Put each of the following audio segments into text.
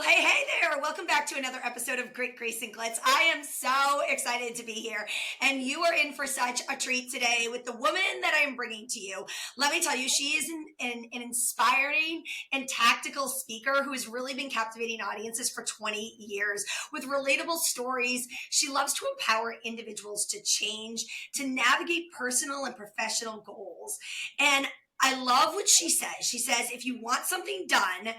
Hey there. Welcome back to another episode of Grit, Grace, and Glitz. I am so excited to be here. And you are in for such a treat today with the woman that I am bringing to you. Let me tell you, she is an inspiring and tactical speaker who has really been captivating audiences for 20 years with relatable stories. She loves to empower individuals to change, to navigate personal and professional goals. And I love what she says. She says, if you want something done,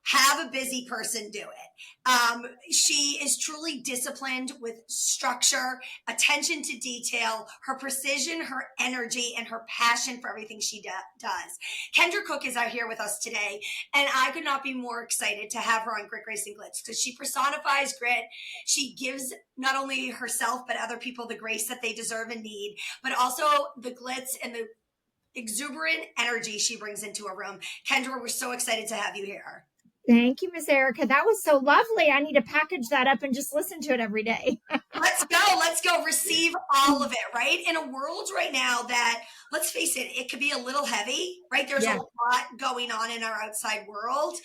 have a busy person do it. She is truly disciplined with structure, attention to detail, her precision, her energy, and her passion for everything she does. Kendra Cooke is out here with us today, and I could not be more excited to have her on Grit, Grace, and Glitz because she personifies grit. She gives not only herself, but other people the grace that they deserve and need, but also the glitz and the exuberant energy she brings into a room. Kendra, we're so excited to have you here. Thank you, Miss Erika. That was so lovely. I need to package that up and just listen to it every day. Let's go. Let's go. Receive all of it, right? In a world right now that, let's face it, it could be a little heavy, right? There's a lot going on in our outside world.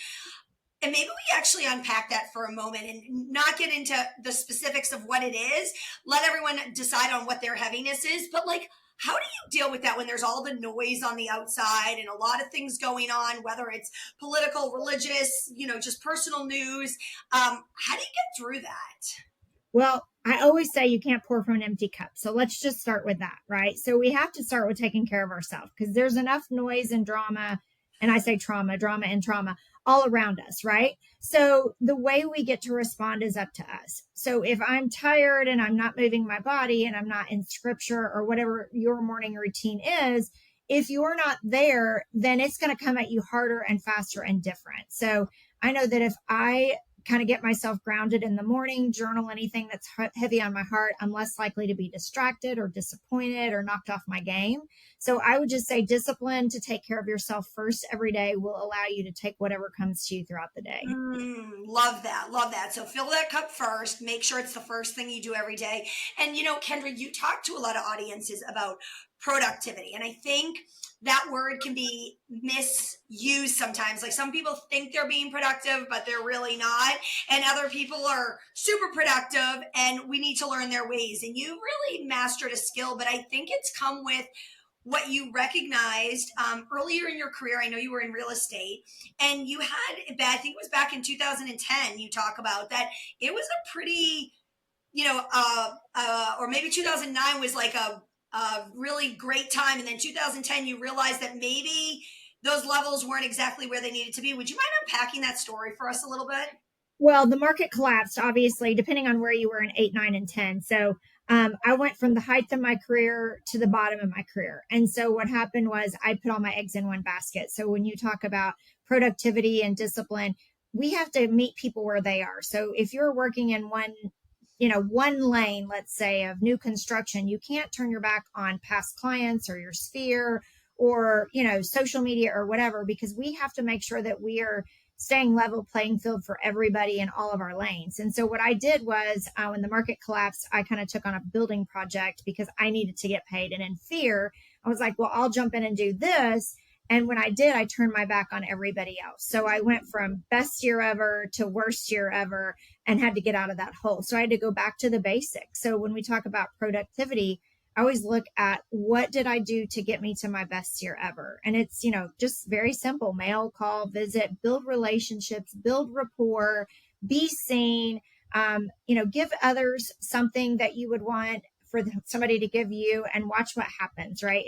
And maybe we actually unpack that for a moment and not get into the specifics of what it is. Let everyone decide on what their heaviness is. But like, how do you deal with that when there's all the noise on the outside and a lot of things going on, whether it's political, religious, just personal news? How do you get through that? Well, I always say you can't pour from an empty cup. So let's just start with that, right? So we have to start with taking care of ourselves because there's enough noise and drama. And I say drama and trauma all around us, right? So the way we get to respond is up to us. So if I'm tired and I'm not moving my body and I'm not in scripture or whatever your morning routine is, if you're not there, then it's going to come at you harder and faster and different. So I know that if I kind of get myself grounded in the morning, journal anything that's heavy on my heart, I'm less likely to be distracted or disappointed or knocked off my game. So I would just say discipline to take care of yourself first every day will allow you to take whatever comes to you throughout the day. Love that. Love that. So fill that cup first. Make sure it's the first thing you do every day. And, Kendra, you talk to a lot of audiences about productivity. And I think that word can be misused sometimes. Like some people think they're being productive, but they're really not. And other people are super productive and we need to learn their ways. And you really mastered a skill, but I think it's come with what you recognized earlier in your career. I know you were in real estate and you had, I think it was back in 2010, you talk about that it was a pretty, or maybe 2009 was like a really great time. And then 2010, you realized that maybe those levels weren't exactly where they needed to be. Would you mind unpacking that story for us a little bit? Well, the market collapsed, obviously, depending on where you were in 8, 9, and 10. So I went from the height of my career to the bottom of my career. And so what happened was I put all my eggs in one basket. So when you talk about productivity and discipline, we have to meet people where they are. So if you're working in one lane, let's say, of new construction, you can't turn your back on past clients or your sphere or, social media or whatever, because we have to make sure that we are staying level playing field for everybody in all of our lanes. And so what I did was when the market collapsed, I kind of took on a building project because I needed to get paid. And in fear, I was like, well, I'll jump in and do this. And when I did, I turned my back on everybody else. So I went from best year ever to worst year ever and had to get out of that hole. So I had to go back to the basics. So when we talk about productivity, I always look at what did I do to get me to my best year ever? And it's, just very simple: mail, call, visit, build relationships, build rapport, be seen, give others something that you would want for somebody to give you, and watch what happens, right?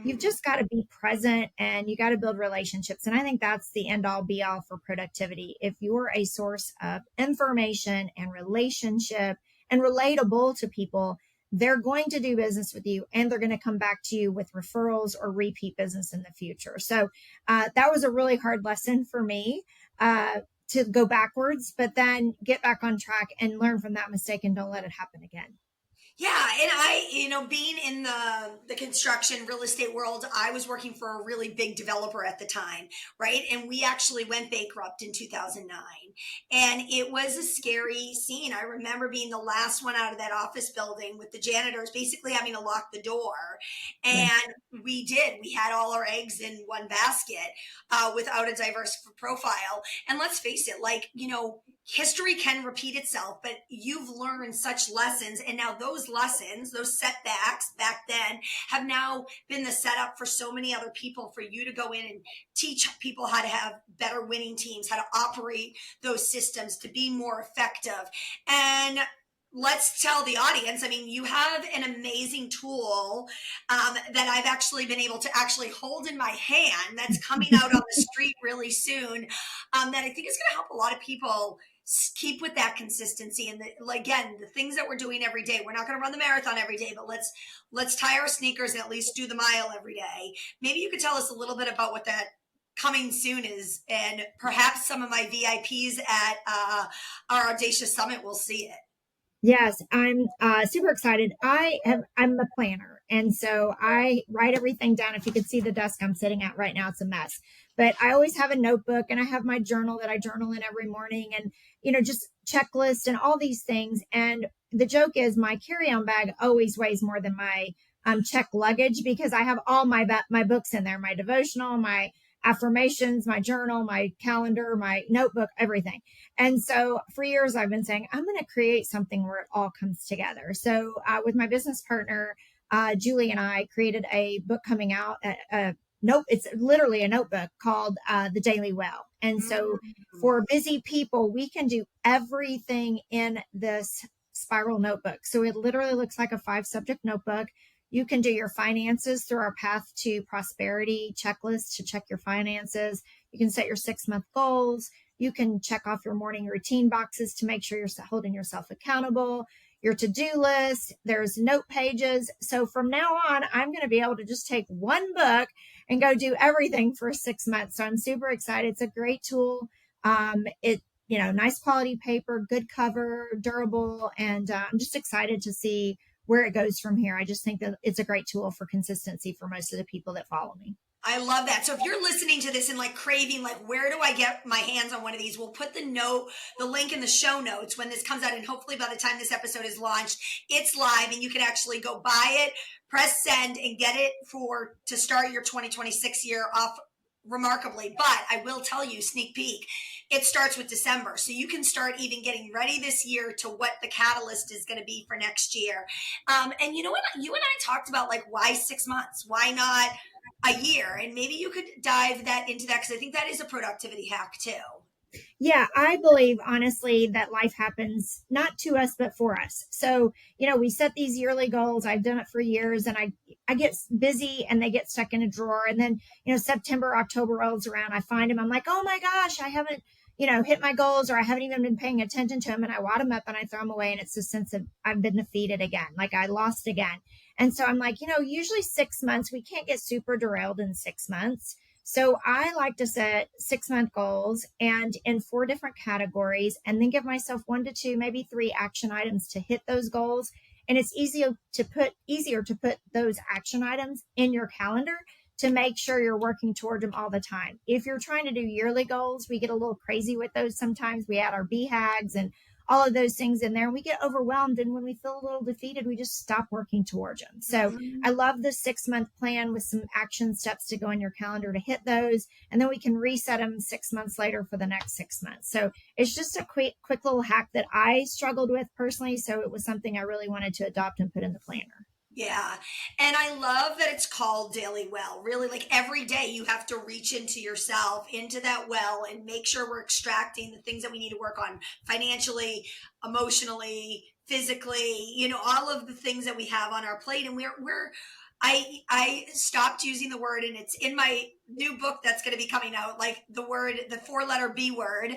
You've just got to be present and you got to build relationships. And I think that's the end all be all for productivity. If you're a source of information and relationship and relatable to people, they're going to do business with you and they're going to come back to you with referrals or repeat business in the future. So that was a really hard lesson for me to go backwards, but then get back on track and learn from that mistake and don't let it happen again. Yeah. And I, being in the construction real estate world, I was working for a really big developer at the time, right? And we actually went bankrupt in 2009. And it was a scary scene. I remember being the last one out of that office building with the janitors basically having to lock the door. Yeah. And we did. We had all our eggs in one basket without a diverse profile. And let's face it, like, history can repeat itself, but you've learned such lessons. And now those lessons, those setbacks back then, have now been the setup for so many other people for you to go in and teach people how to have better winning teams, how to operate those systems to be more effective. And let's tell the audience, I mean, you have an amazing tool that I've actually been able to actually hold in my hand that's coming out on the street really soon, that I think is going to help a lot of people keep with that consistency. And again, the things that we're doing every day, we're not going to run the marathon every day, but let's tie our sneakers and at least do the mile every day. Maybe you could tell us a little bit about what that coming soon is, and perhaps some of my VIPs at our Audacious Summit will see it. Yes, I'm super excited. I'm a planner, and so I write everything down. If you could see the desk I'm sitting at right now, it's a mess. But I always have a notebook, and I have my journal that I journal in every morning, and just checklists and all these things. And the joke is, my carry-on bag always weighs more than my check luggage, because I have all my books in there, my devotional, my affirmations, my journal, my calendar, my notebook, everything. And so for years, I've been saying, I'm going to create something where it all comes together. So with my business partner, Julie, and I created a book coming out. It's literally a notebook called The Daily Well. And so for busy people, we can do everything in this spiral notebook. So it literally looks like a 5-subject notebook. You can do your finances through our Path to Prosperity checklist to check your finances. You can set your 6-month goals. You can check off your morning routine boxes to make sure you're holding yourself accountable. Your to-do list, there's note pages. So from now on, I'm going to be able to just take one book and go do everything for 6 months. So I'm super excited. It's a great tool. Nice quality paper, good cover, durable. And I'm just excited to see where it goes from here. I just think that it's a great tool for consistency for most of the people that follow me. I love that. So if you're listening to this and craving, where do I get my hands on one of these? We'll put the link in the show notes when this comes out. And hopefully by the time this episode is launched, it's live and you can actually go buy it, press send, and get it to start your 2026 year off remarkably. But I will tell you, sneak peek, it starts with December. So you can start even getting ready this year to what the catalyst is going to be for next year. And you know what? You and I talked about why 6 months? Why not a year? And maybe you could dive into that, because I think that is a productivity hack too. Yeah, I believe honestly that life happens not to us, but for us. So, we set these yearly goals. I've done it for years, and I get busy and they get stuck in a drawer. And then, September, October rolls around. I find them. I'm like, oh my gosh, I haven't, hit my goals, or I haven't even been paying attention to them. And I wad them up and I throw them away. And it's a sense of I've been defeated again. I lost again. And so I'm like, usually 6 months, we can't get super derailed in 6 months. So I like to set 6-month goals and in 4 different categories, and then give myself 1 to 2, maybe 3 action items to hit those goals. And it's easier to put those action items in your calendar to make sure you're working toward them all the time. If you're trying to do yearly goals, we get a little crazy with those sometimes. We add our BHAGs and all of those things in there, and we get overwhelmed. And when we feel a little defeated, we just stop working towards them. So I love the 6-month plan with some action steps to go in your calendar to hit those. And then we can reset them 6 months later for the next 6 months. So it's just a quick little hack that I struggled with personally. So it was something I really wanted to adopt and put in the planner. Yeah. And I love that it's called Daily Well. Really, every day you have to reach into yourself, into that well, and make sure we're extracting the things that we need to work on financially, emotionally, physically, all of the things that we have on our plate. And I stopped using the word, and it's in my new book that's going to be coming out, the 4-letter B word,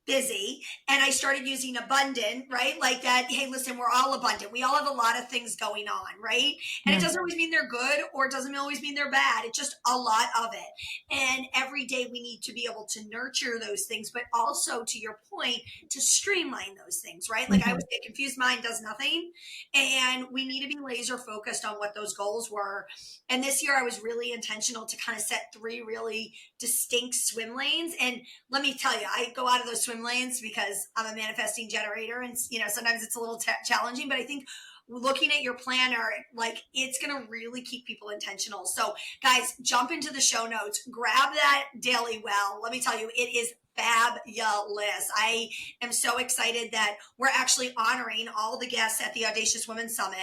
busy, and I started using abundant, right? That, hey, listen, we're all abundant. We all have a lot of things going on, right? And it doesn't always mean they're good, or it doesn't always mean they're bad. It's just a lot of it. And every day we need to be able to nurture those things, but also, to your point, to streamline those things, right? I always get confused mind does nothing. And we need to be laser focused on what those goals were. And this year I was really intentional to kind of set 3 really distinct swim lanes. And let me tell you, I go out of those swim swim lanes because I'm a manifesting generator, and sometimes it's a little challenging. But I think looking at your planner, like, it's going to really keep people intentional. So guys, jump into the show notes, grab that daily well. Let me tell you, it is fabulous. I am so excited that we're actually honoring all the guests at the Audacious Women Summit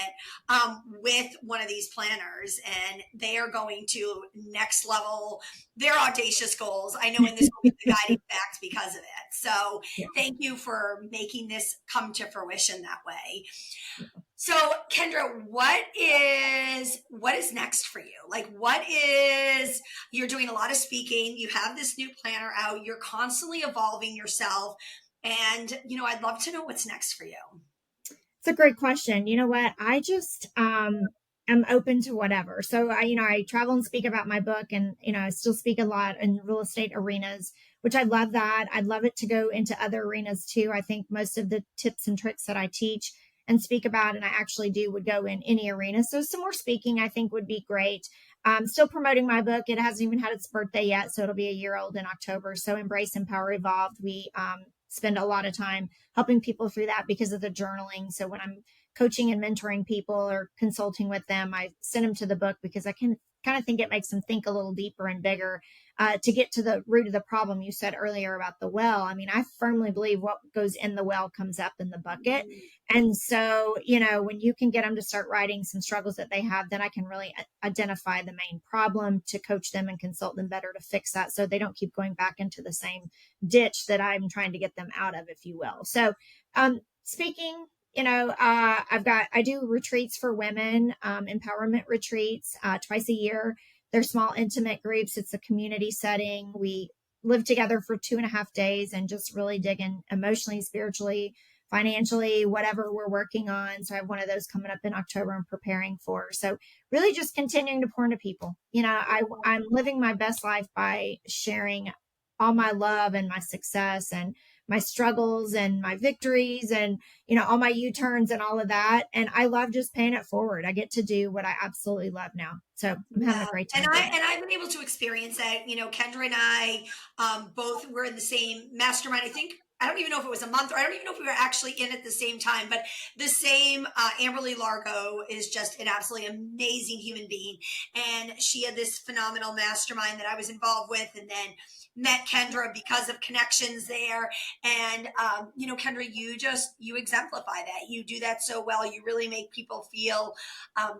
with one of these planners, and they are going to next level their audacious goals. I know in this will be the guiding fact because of it. So thank you for making this come to fruition that way. So Kendra, what is next for you? Like, you're doing a lot of speaking, you have this new planner out, you're constantly evolving yourself. And, I'd love to know what's next for you. It's a great question. You know what? I just am open to whatever. So I travel and speak about my book, and, I still speak a lot in real estate arenas, which I love that. I'd love it to go into other arenas too. I think most of the tips and tricks that I teach and speak about, and I actually do, would go in any arena. So some more speaking, I think, would be great. Still promoting my book. It hasn't even had its birthday yet, so it'll be a year old in October. So Embrace, Empower, Evolved. We spend a lot of time helping people through that because of the journaling. So when I'm coaching and mentoring people or consulting with them, I send them to the book because I can kind of think it makes them think a little deeper and bigger to get to the root of the problem. You said earlier about the well. I mean, I firmly believe what goes in the well comes up in the bucket. And so, when you can get them to start writing some struggles that they have, then I can really identify the main problem to coach them and consult them better to fix that, so they don't keep going back into the same ditch that I'm trying to get them out of, if you will. So, speaking, I do retreats for women, empowerment retreats, twice a year. They're small, intimate groups. It's a community setting. We live together for 2.5 days and just really dig in emotionally, spiritually, financially, whatever we're working on. So I have one of those coming up in October I'm preparing for. So really just continuing to pour into people. I'm living my best life by sharing all my love and my success and my struggles and my victories and, all my U-turns and all of that. And I love just paying it forward. I get to do what I absolutely love now. So I'm having a great time. And I've been able to experience that. Kendra and I both were in the same mastermind. I don't even know if it was a month, or I don't even know if we were actually in at the same time, but the same Amberly Largo is just an absolutely amazing human being. And she had this phenomenal mastermind that I was involved with, and then met Kendra because of connections there. And, Kendra, you exemplify that. You do that so well. You really make people feel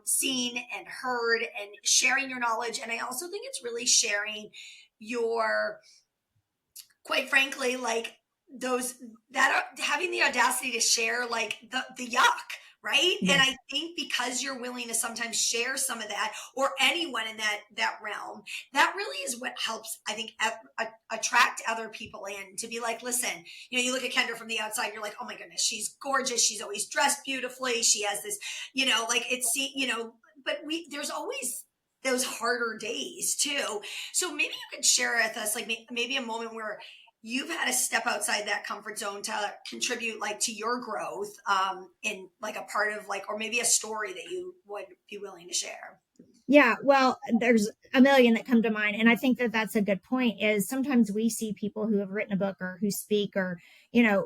seen and heard, and sharing your knowledge. And I also think it's really sharing your, quite frankly, like, those that are having the audacity to share, like, the yuck, right? Yeah. And I think because you're willing to sometimes share some of that, or anyone in that realm, that really is what helps, I think, attract other people in, to be like, listen, you look at Kendra from the outside, you're like, oh my goodness, she's gorgeous, she's always dressed beautifully, she has this, like, but there's always those harder days too. So maybe you could share with us, like, maybe a moment where you've had to step outside that comfort zone to contribute, like, to your growth, in, like, a part of, like, or maybe a story that you would be willing to share. Yeah, well, there's a million that come to mind. And I think that that's a good point, is sometimes we see people who have written a book or who speak or,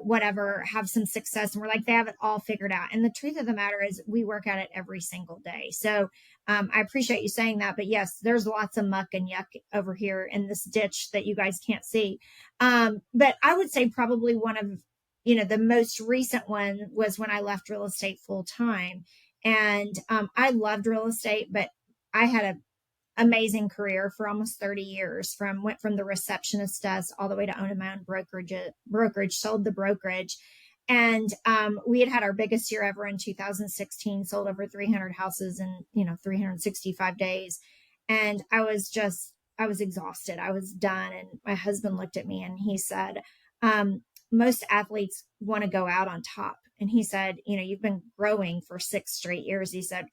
whatever, have some success, and we're like, they have it all figured out. And the truth of the matter is we work at it every single day. So I appreciate you saying that. But yes, there's lots of muck and yuck over here in this ditch that you guys can't see. But I would say probably one of, the most recent one was when I left real estate full time. And I loved real estate, but I had an amazing career for almost 30 years, went from the receptionist desk all the way to owning my own brokerage, sold the brokerage. And we had our biggest year ever in 2016, sold over 300 houses in, 365 days. And I was exhausted. I was done. And my husband looked at me and he said, most athletes want to go out on top. And he said, you've been growing for 6 straight years. He said,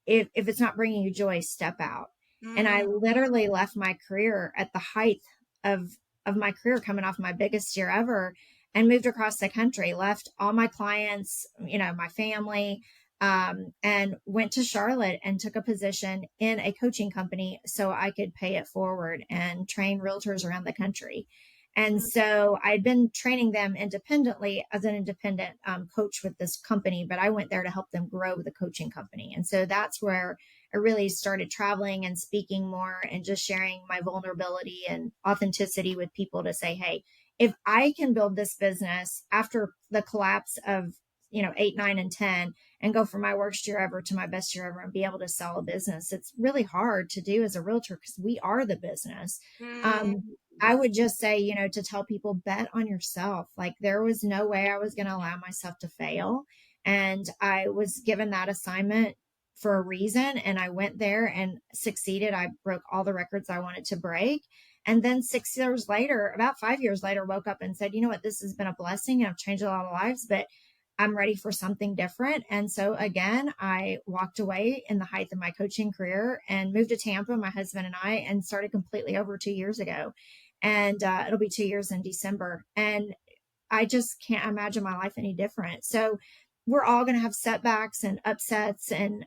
if it's not bringing you joy, step out. Mm-hmm. And I literally left my career at the height of my career, coming off my biggest year ever, and moved across the country, left all my clients, my family, and went to Charlotte and took a position in a coaching company so I could pay it forward and train realtors around the country. And so I'd been training them independently as an independent coach with this company, but I went there to help them grow the coaching company. And so that's where I really started traveling and speaking more and just sharing my vulnerability and authenticity with people to say, hey, if I can build this business after the collapse of, 8, 9, and 10 and go from my worst year ever to my best year ever and be able to sell a business, it's really hard to do as a realtor because we are the business. Mm, Um, I would just say, to tell people, bet on yourself. Like there was no way I was going to allow myself to fail. And I was given that assignment for a reason. And I went there and succeeded. I broke all the records I wanted to break. And then 6 years later, about 5 years later, woke up and said, you know what, this has been a blessing and I've changed a lot of lives, but I'm ready for something different. And so again, I walked away in the height of my coaching career and moved to Tampa, my husband and I, and started completely over 2 years ago. And it'll be 2 years in December. And I just can't imagine my life any different. So we're all going to have setbacks and upsets and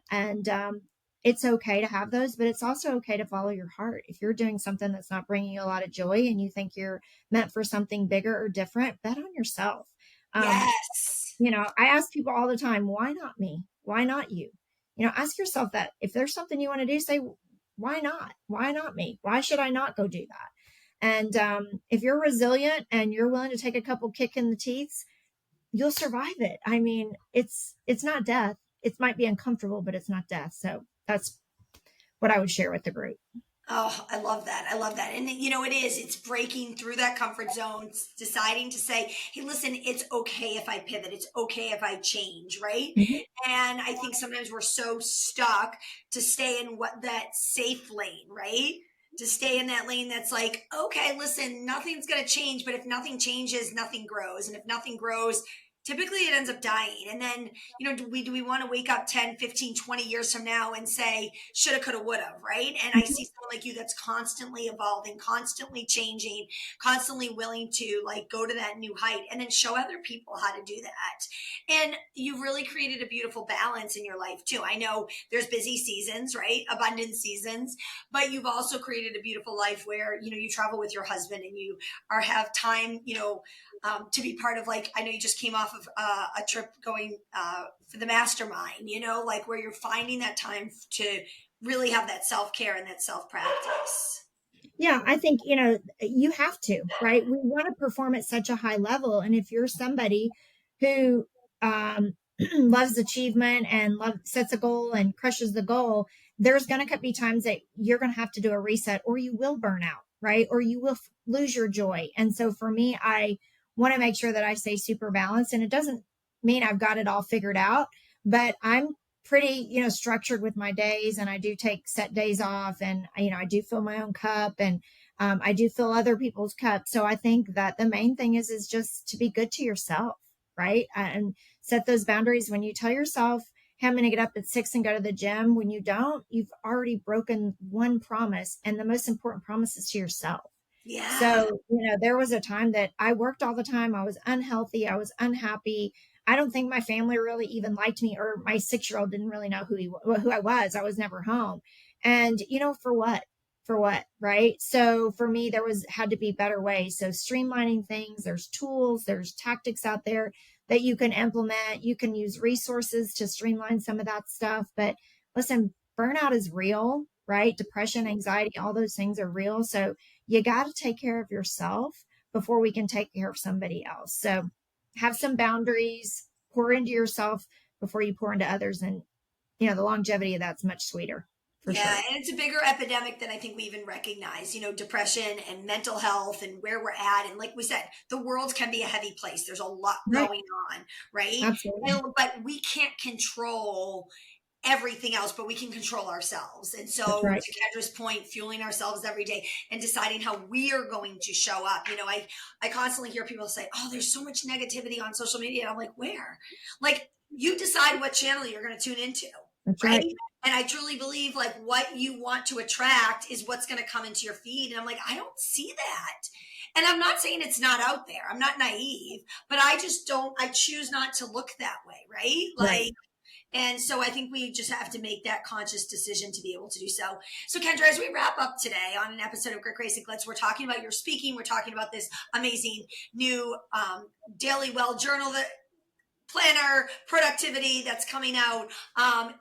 it's okay to have those, but it's also okay to follow your heart. If you're doing something that's not bringing you a lot of joy and you think you're meant for something bigger or different, bet on yourself. Um, yes. I ask people all the time, why not me? Why not you? Ask yourself that. If there's something you want to do, say, why not? Why not me? Why should I not go do that? And if you're resilient and you're willing to take a couple kick in the teeth, you'll survive it. I mean, it's not death. It might be uncomfortable, but it's not death. So that's what I would share with the group. Oh, I love that. I love that. And it's breaking through that comfort zone, deciding to say, hey, listen, it's okay if I pivot. It's okay if I change, right? Mhm. And I think sometimes we're so stuck to stay in that safe lane, right? To stay in that lane that's like, okay, listen, nothing's going to change, but if nothing changes, nothing grows. And if nothing grows, typically it ends up dying. And then, do we want to wake up 10, 15, 20 years from now and say, shoulda, coulda, woulda, right? And I see someone like you that's constantly evolving, constantly changing, constantly willing to like go to that new height and then show other people how to do that. And you've really created a beautiful balance in your life too. I know there's busy seasons, right? Abundant seasons, but you've also created a beautiful life where, you travel with your husband and you have time, to be part of, like, I know you just came off of a trip going for the mastermind, like where you're finding that time to really have that self-care and that self-practice. Yeah, I think, you have to, right? We want to perform at such a high level. And if you're somebody who loves achievement and sets a goal and crushes the goal, there's going to be times that you're going to have to do a reset or you will burn out, right? Or you will lose your joy. And so for me, I want to make sure that I stay super balanced. And it doesn't mean I've got it all figured out, but I'm pretty, structured with my days, and I do take set days off, and I do fill my own cup, and I do fill other people's cups. So I think that the main thing is just to be good to yourself, right? And set those boundaries. When you tell yourself, hey, I'm going to get up at 6 and go to the gym, when you don't, you've already broken one promise, and the most important promise is to yourself. Yeah. So, there was a time that I worked all the time. I was unhealthy. I was unhappy. I don't think my family really even liked me, or my 6-year-old didn't really know who I was. I was never home. And, for what? For what? Right. So for me, had to be better ways. So streamlining things, there's tools, there's tactics out there that you can implement. You can use resources to streamline some of that stuff. But listen, burnout is real, right? Depression, anxiety, all those things are real. So you got to take care of yourself before we can take care of somebody else. So have some boundaries, pour into yourself before you pour into others. And, the longevity of that's much sweeter for Yeah, sure. and it's a bigger epidemic than I think we even recognize, depression and mental health and where we're at. And like we said, the world can be a heavy place. There's a lot Right. going on, right? Absolutely. But we can't control everything else, but we can control ourselves. And That's so, right. to Kendra's point, fueling ourselves every day and deciding how we are going to show up. I constantly hear people say, "Oh, there's so much negativity on social media." And I'm like, "Where?" Like, you decide what channel you're going to tune into, That's right? right. And I truly believe like what you want to attract is what's going to come into your feed. And I'm like, I don't see that. And I'm not saying it's not out there. I'm not naive, but I just don't, I choose not to look that way, right? Right. Like, And so I think we just have to make that conscious decision to be able to do so. So Kendra, as we wrap up today on an episode of Grit, Grace, and Glitz, we're talking about your speaking. We're talking about this amazing new daily well journal that planner productivity that's coming out.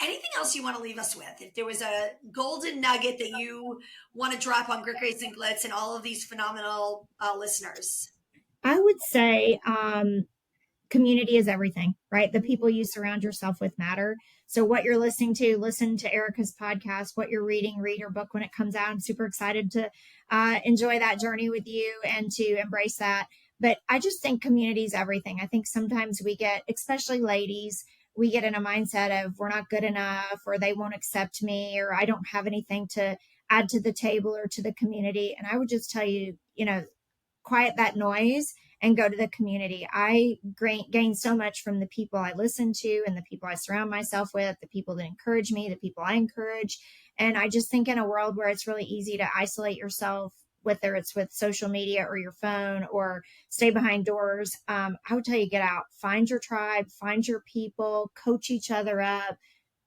Anything else you want to leave us with? If there was a golden nugget that you want to drop on Grit, Grace, and Glitz and all of these phenomenal listeners. I would say community is everything, right? The people you surround yourself with matter. So what you're listening to, listen to Erika's podcast. What you're reading, read her book when it comes out. I'm super excited to enjoy that journey with you and to embrace that. But I just think community is everything. I think sometimes we get, especially ladies, we get in a mindset of we're not good enough, or they won't accept me, or I don't have anything to add to the table or to the community. And I would just tell you, quiet that noise and go to the community. I gain so much from the people I listen to and the people I surround myself with, the people that encourage me, the people I encourage. And I just think in a world where it's really easy to isolate yourself, whether it's with social media or your phone or stay behind doors, I would tell you, get out, find your tribe, find your people, coach each other up,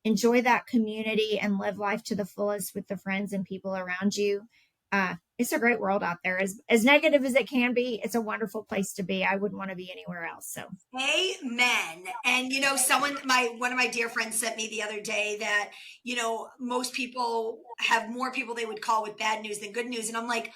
enjoy that community, and live life to the fullest with the friends and people around you. It's a great world out there. As negative as it can be, it's a wonderful place to be. I wouldn't want to be anywhere else. So amen. And one of my dear friends sent me the other day that, most people have more people they would call with bad news than good news. And I'm like,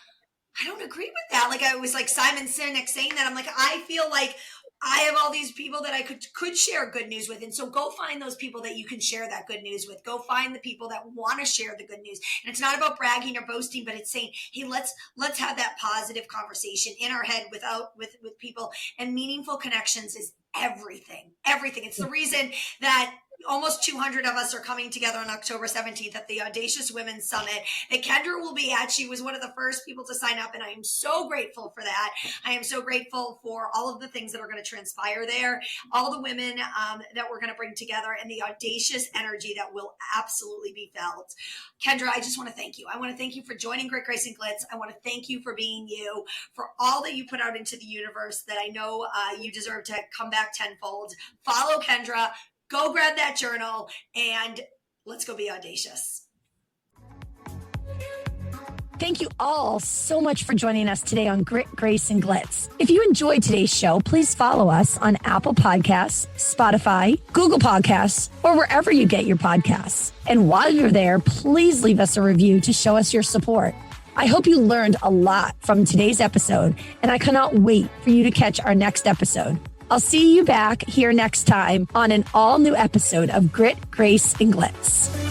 I don't agree with that. Like, I was like Simon Sinek saying that. I'm like, I feel like I have all these people that I could share good news with. And so go find those people that you can share that good news with. Go find the people that want to share the good news. And it's not about bragging or boasting, but it's saying, hey, let's have that positive conversation in our head with people. And meaningful connections is everything. It's the reason that almost 200 of us are coming together on October 17th at the Audacious Women's Summit that Kendra will be at. She was one of the first people to sign up, and I am so grateful for that. I am so grateful for all of the things that are going to transpire there, all the women that we're going to bring together, and the audacious energy that will absolutely be felt. Kendra, I just want to thank you. I want to thank you for joining Grit, Grace, and Glitz. I want to thank you for being you, for all that you put out into the universe that I know you deserve to come back tenfold. Follow Kendra. Go grab that journal and let's go be audacious. Thank you all so much for joining us today on Grit, Grace, and Glitz. If you enjoyed today's show, please follow us on Apple Podcasts, Spotify, Google Podcasts, or wherever you get your podcasts. And while you're there, please leave us a review to show us your support. I hope you learned a lot from today's episode, and I cannot wait for you to catch our next episode. I'll see you back here next time on an all-new episode of Grit, Grace, and Glitz.